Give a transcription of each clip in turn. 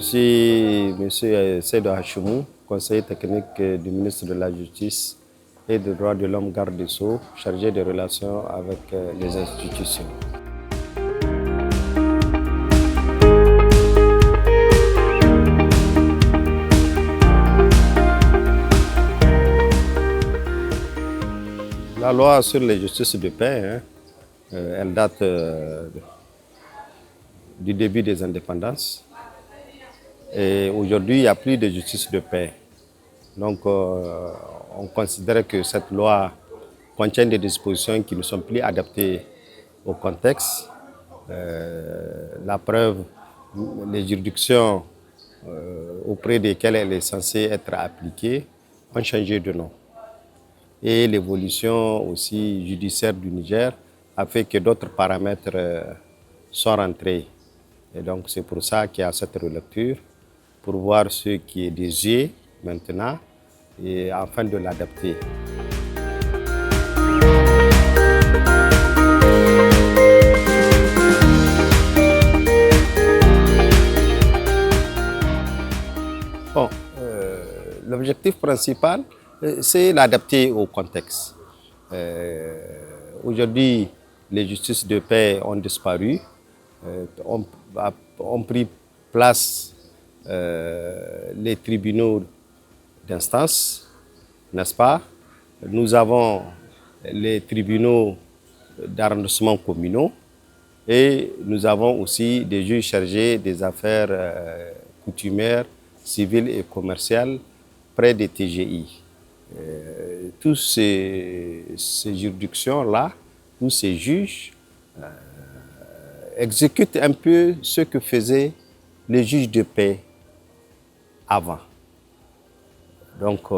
suis M. Seydou Hachimou, conseiller technique du ministre de la Justice et des droits de l'homme, garde des Sceaux, chargé des relations avec les institutions. La loi sur les justices de paix, elle date du début des indépendances. Et aujourd'hui, il n'y a plus de justice de paix. Donc, on considère que cette loi contient des dispositions qui ne sont plus adaptées au contexte. La preuve, les juridictions auprès desquelles elle est censée être appliquée ont changé de nom. Et l'évolution aussi judiciaire du Niger a fait que d'autres paramètres sont rentrés. Et donc, c'est pour ça qu'il y a cette relecture, pour voir ce qui est désuet maintenant et afin de l'adapter. Bon, l'objectif principal, c'est l'adapter au contexte. Aujourd'hui, les justices de paix ont disparu, ont pris place les tribunaux d'instance, n'est-ce pas? Nous avons les tribunaux d'arrondissement communaux et nous avons aussi des juges chargés des affaires coutumières, civiles et commerciales près des TGI. Tous ces juridictions-là, tous ces juges exécutent un peu ce que faisaient les juges de paix avant. Donc,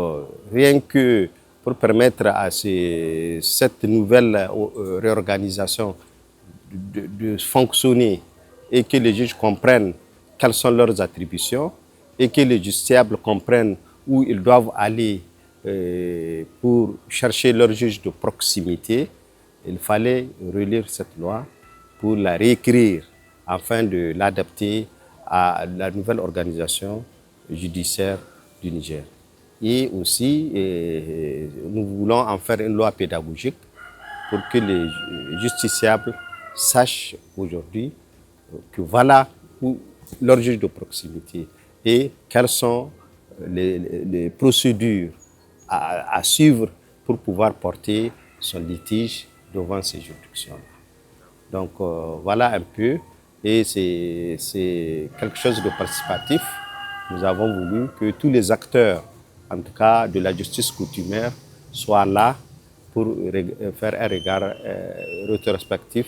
rien que pour permettre à cette nouvelle réorganisation de fonctionner et que les juges comprennent quelles sont leurs attributions et que les justiciables comprennent où ils doivent aller pour chercher leur juge de proximité, il fallait relire cette loi pour la réécrire afin de l'adapter à la nouvelle organisation judiciaire du Niger. Et aussi, nous voulons en faire une loi pédagogique pour que les justiciables sachent aujourd'hui que voilà où leur juge de proximité et quelles sont les procédures à suivre pour pouvoir porter son litige devant ces juridictions-là. Donc voilà un peu, et c'est quelque chose de participatif. Nous avons voulu que tous les acteurs, en tout cas de la justice coutumière, soient là pour faire un regard rétrospectif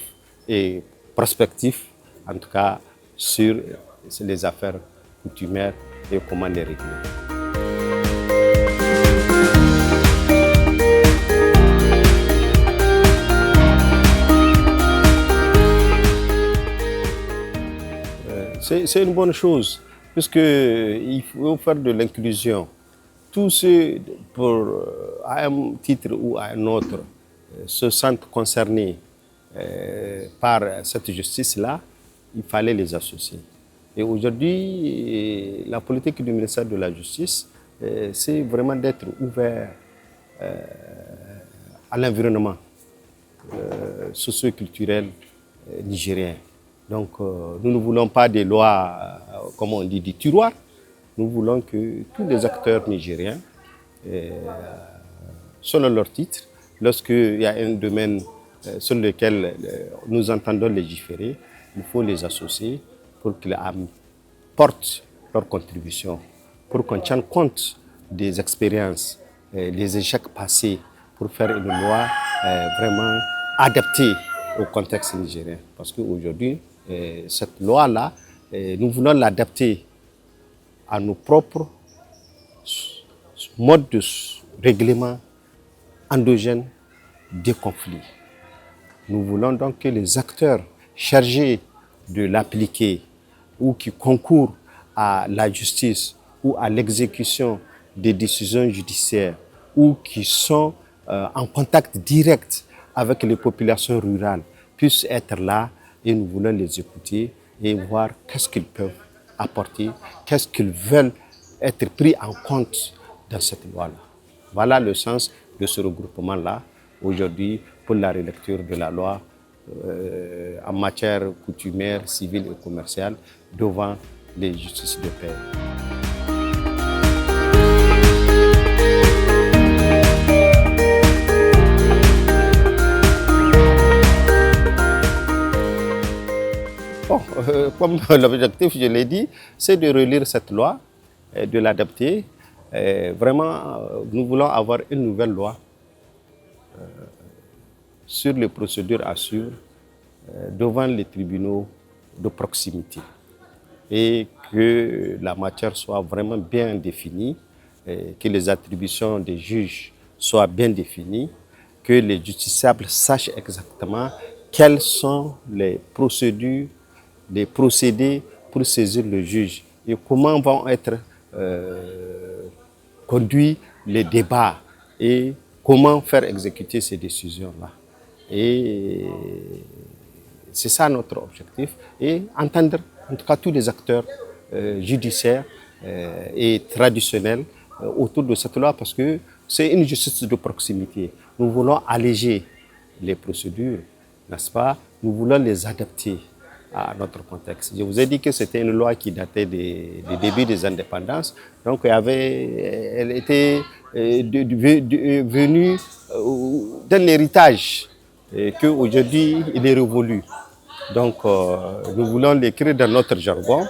et prospectif, en tout cas sur les affaires coutumières et comment les régler. C'est une bonne chose, puisqu'il faut faire de l'inclusion. Tous ceux, à un titre ou à un autre, se sentent concernés par cette justice-là, il fallait les associer. Et aujourd'hui, la politique du ministère de la Justice, c'est vraiment d'être ouvert à l'environnement socio-culturel nigérien. Donc, nous ne voulons pas des lois, comme on dit, du tiroir. Nous voulons que tous les acteurs nigériens, selon leur titre, lorsqu'il y a un domaine sur lequel nous entendons légiférer, il faut les associer pour qu'ils apportent leur contribution, pour qu'on tienne compte des expériences, des échecs passés, pour faire une loi vraiment adaptée au contexte nigérien. Parce qu'aujourd'hui, cette loi-là, nous voulons l'adapter à nos propres modes de règlement endogènes des conflits. Nous voulons donc que les acteurs chargés de l'appliquer ou qui concourent à la justice ou à l'exécution des décisions judiciaires ou qui sont en contact direct avec les populations rurales puissent être là, et nous voulons les écouter et voir qu'est-ce qu'ils peuvent apporter, qu'est-ce qu'ils veulent être pris en compte dans cette loi-là. Voilà le sens de ce regroupement-là, aujourd'hui, pour la relecture de la loi en matière coutumière, civile et commerciale devant les justices de paix. Bon, comme l'objectif, je l'ai dit, c'est de relire cette loi, de l'adapter. Vraiment, nous voulons avoir une nouvelle loi sur les procédures à suivre devant les tribunaux de proximité et que la matière soit vraiment bien définie, que les attributions des juges soient bien définies, que les justiciables sachent exactement quelles sont les procédures, les procédés pour saisir le juge et comment vont être conduits les débats et comment faire exécuter ces décisions-là. Et c'est ça notre objectif. Et entendre en tout cas tous les acteurs judiciaires et traditionnels autour de cette loi parce que c'est une justice de proximité. Nous voulons alléger les procédures, n'est-ce pas? Nous voulons les adapter à notre contexte. Je vous ai dit que c'était une loi qui datait des débuts des indépendances. Donc elle était venue d'un héritage qu'aujourd'hui il est révolu. Donc nous voulons l'écrire dans notre jargon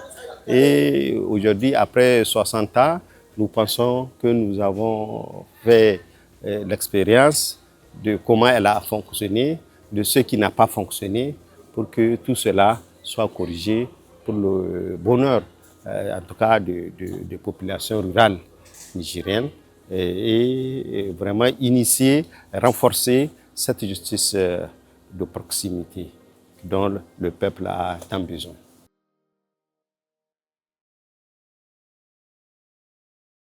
et aujourd'hui, après 60 ans, nous pensons que nous avons fait l'expérience de comment elle a fonctionné, de ce qui n'a pas fonctionné, pour que tout cela soit corrigé pour le bonheur, en tout cas, des populations rurales nigériennes et vraiment initier, renforcer cette justice de proximité dont le peuple a tant besoin.